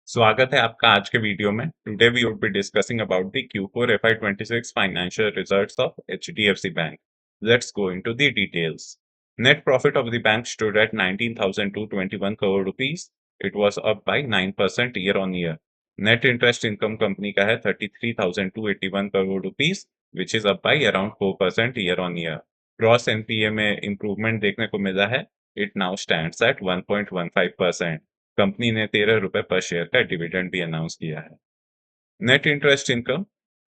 स्वागत है आपका आज के वीडियो में। Today we would be discussing about the Q4 FY26 financial results of HDFC Bank. Let's go into the details. Net profit of the bank stood at 19,221 crore rupees. It was up by 9% year on year. Net interest income company का है 33,281 crore rupees, which is up by around 4% year on year. Gross NPA में improvement देखने को मिला है. It now stands at 1.15%. Company ने 13 रुपए पर शेयर का डिविडेंड भी अनाउंस किया है। Net interest income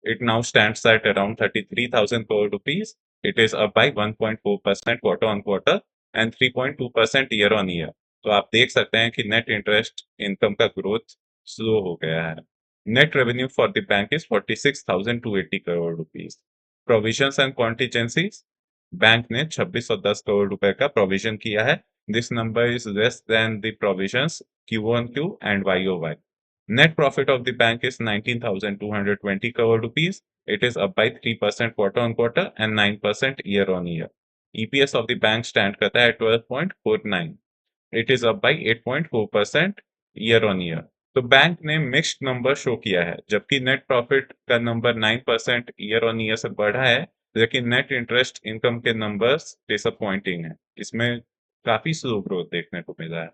it now stands at around 33,000 crore rupees. It is up by 1.4% quarter on quarter and 3.2% year on year. तो आप देख सकते हैं कि नेट इंटरेस्ट इनकम का ग्रोथ स्लो हो गया है। Net revenue for the bank is 46,280 crore rupees. Provisions and contingencies bank ने 2610 करोड़ रुपए का प्रोविजन किया है। This number is less than the provisions Q1Q and YOY. Net profit of the bank is 19,220 crore rupees. It is up by 3% quarter on quarter and 9% year on year. EPS of the bank stand करता है 12.49. It is up by 8.4% year on year. तो bank ने mixed number show किया है, जबकि net profit का number 9% year on year से बढ़ा है, लेकिन नेट इंटरेस्ट इनकम के नंबर्स डिसअपॉइंटिंग है। इसमें काफी स्लो ग्रोथ देखने को मिला है।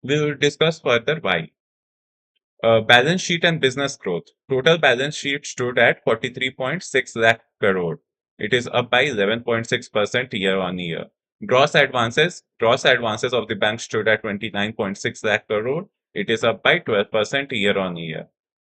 We will discuss further why. Balance sheet and business growth. Total balance sheet stood at 43.6 lakh crore. It is up by 11.6% year on year. Gross advances of the bank stood at 29.6 lakh crore. It is up by 12% year on year.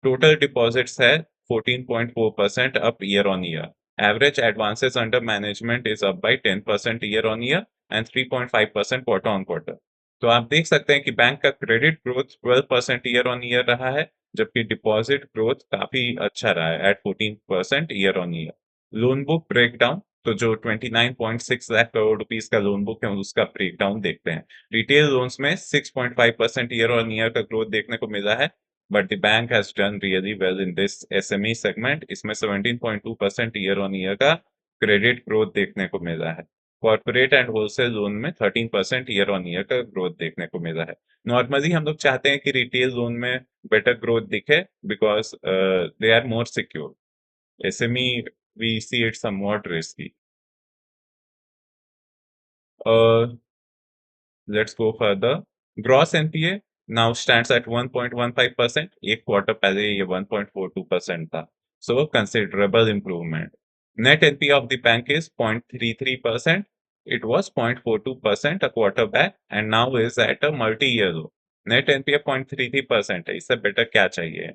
Total deposits है 14.4% up year on year. Average advances under management is up by 10% year on year and 3.5% quarter on quarter. तो आप देख सकते हैं कि bank का credit growth 12% year on year रहा है, जबकि डिपॉजिट ग्रोथ काफी अच्छा रहा है at 14% year on year. Loan book breakdown, तो जो 29.6 लाख करोड़ रुपीस का लोन बुक है उसका ब्रेकडाउन देखते हैं। रिटेल लोन्स में 6.5% ईयर ऑन ईयर का ग्रोथ देखने को मिला है, but the bank has done really well in this SME segment. इसमें 17.2% ईयर ऑन ईयर का क्रेडिट ग्रोथ देखने को मिला है। कॉर्पोरेट एंड होलसेल लोन में 13% ईयर ऑन ईयर का ग्रोथ देखने को मिला है। नॉर्मली हम लोग चाहते हैं कि रिटेल लोन में बेटर ग्रोथ दिखे because they are more secure. SME we see it somewhat risky. Let's go further. Gross NPA now stands at 1.15%। एक क्वार्टर पहले ये 1.42% था, so considerable improvement. Net NPA of the bank is 0.33%. It was 0.42% a quarter back and now is at a multi-year low. Net NPA 0.33% है, इससे better क्या चाहिए?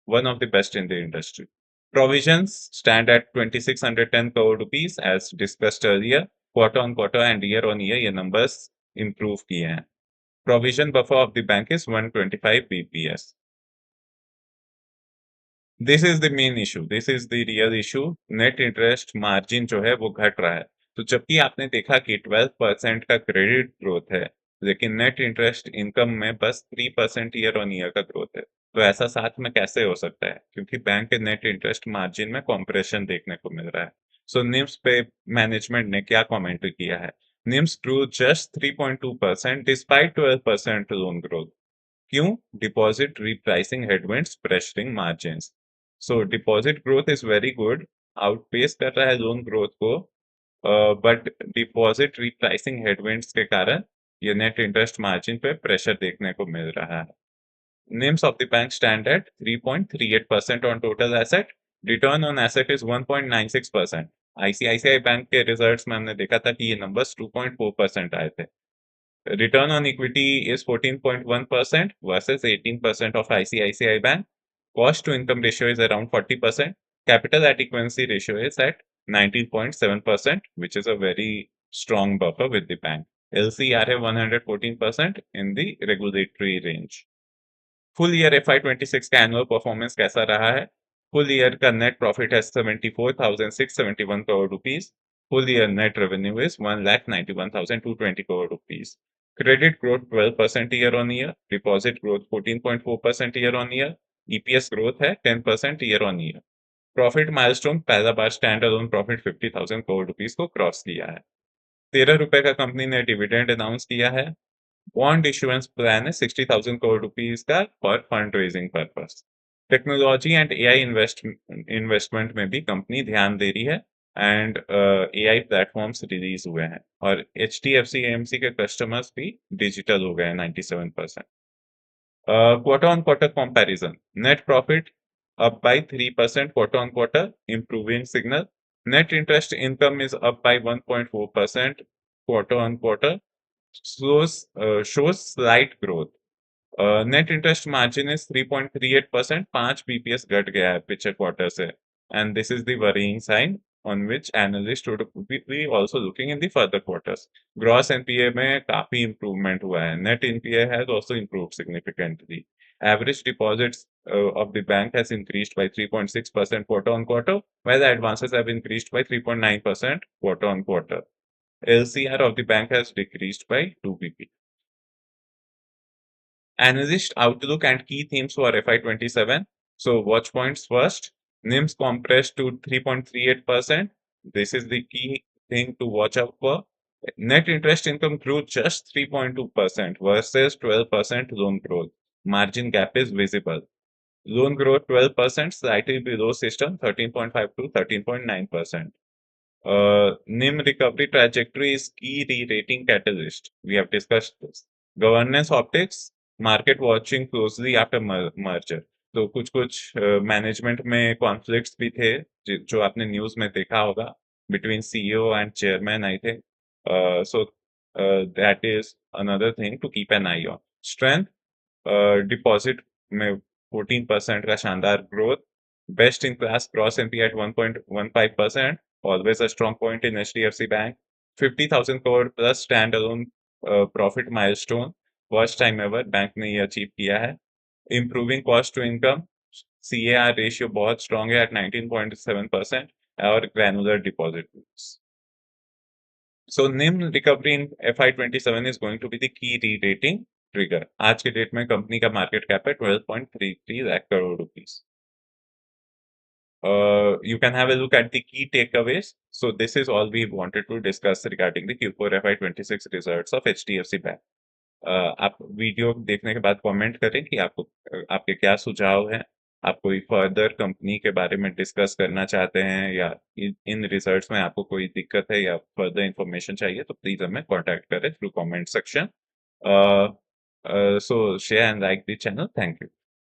One of the best in the industry. Provisions stand at 2,610 crore rupees as discussed earlier. Quarter on quarter and year on year ये numbers improve किए हैं. Provision buffer of the bank is 125 bps. This is the main issue, this is the real issue. Net interest margin जो है वो घट रहा है। तो जबकि आपने देखा कि 12% का क्रेडिट ग्रोथ है, लेकिन नेट इंटरेस्ट इनकम में बस 3% ईयर ऑन ईयर का ग्रोथ है। तो ऐसा साथ में कैसे हो सकता है? क्योंकि बैंक के नेट इंटरेस्ट मार्जिन में कॉम्प्रेशन देखने को मिल रहा है। सो निम्स पे मैनेजमेंट ने क्या कमेंट किया है? NIMs grow just 3.2% despite 12% loan growth. क्यों? Deposit repricing headwinds pressuring margins. So deposit growth is very good, outpace कर रहा है लोन ग्रोथ को, बट डिपॉजिट रिप्राइसिंग हेडविंड्स के कारण ये नेट इंटरेस्ट मार्जिन पे प्रेशर देखने को मिल रहा है। NIMs of the bank stand at 3.38% on total asset. Return on asset is 1.96%. ICICI bank के रिजल्ट्स में हमने देखा था कि ये नंबर्स 2.4% आए थे। Return on equity is 14.1% versus 18% of ICICI Bank. Cost to income ratio is around 40%. Capital adequacy ratio is at 19.7%, which is a very strong buffer with the bank. LCR है 114% in the regulatory range. Full year FY26 का annual performance कैसा रहा है? Full year का net profit है 74,671 crore rupees. Full year net revenue is 1,91,220 crore rupees. Credit growth 12% year on year, deposit growth 14.4% year on year, EPS growth है 10% year on year. Profit milestone पहला बार standalone profit 50,000 crore rupees को cross किया है। 13 रुपए का company ने dividend announce किया है। बॉन्ड इशुएंस प्लान है 60,000 करोड़ रुपीस का for fund raising purpose. Technology and AI investment में भी कंपनी ध्यान दे रही है एंड एआई प्लेटफॉर्म्स रिलीज हुए हैं और H D F C AMC के कस्टमर्स भी डिजिटल हो गए हैं 97%। Quarter on quarter comparison. Net profit up by 3% quarter on quarter, improving signal. Net interest income is up by 1.4% quarter on quarter, shows slight growth. Net interest margin is 3.38%, 5 bps घट गया है पिछले quarter से, and this is the worrying sign on which analysts would be also looking in the further quarters. Gross NPA में काफी improvement हुआ है. Net NPA has also improved significantly. Average deposits of the bank has increased by 3.6% quarter on quarter, while the advances have increased by 3.9% quarter on quarter. LCR of the bank has decreased by 2 bp. Analyst outlook and key themes for FY27. So watch points first. NIMS compressed to 3.38%. This is the key thing to watch out for. Net interest income grew just 3.2% versus 12% loan growth. Margin gap is visible. Loan growth 12%, slightly below system 13.5 to 13.9%. NIM recovery trajectory is key re-rating catalyst. We have discussed this. Governance optics, market watching closely after merger. तो कुछ management में conflicts भी थे जो आपने news में देखा होगा बिटवीन सीईओ एंड चेयरमैन आई थे so that is another thing to keep an eye on strength deposit में 14% का शानदार growth best in class gross NPA at 1.15%. Always a strong point in HDFC Bank. 50,000 crore plus standalone profit milestone. First time ever bank ने ये achieve किया है. Improving cost to income. CAR ratio बहुत strong है at 19.7% और granular deposit base. So NIM recovery in FY27 is going to be the key re-rating trigger. आज के date में कंपनी का मार्केट कैप है 12.33 lakh crore rupees. You can have a look at the key takeaways. So this is all we wanted to discuss regarding the Q4 FY26 results of HDFC Bank. आप video देखने के बाद comment करें कि आपको आपके क्या सुझाव हैं. आप कोई फर्दर कंपनी के बारे में डिस्कस करना चाहते हैं या इन रिजल्ट्स में आपको कोई दिक्कत है या फर्दर इंफॉर्मेशन चाहिए तो प्लीज हमें कांटेक्ट करें through comment section. So share and like the channel. Thank you.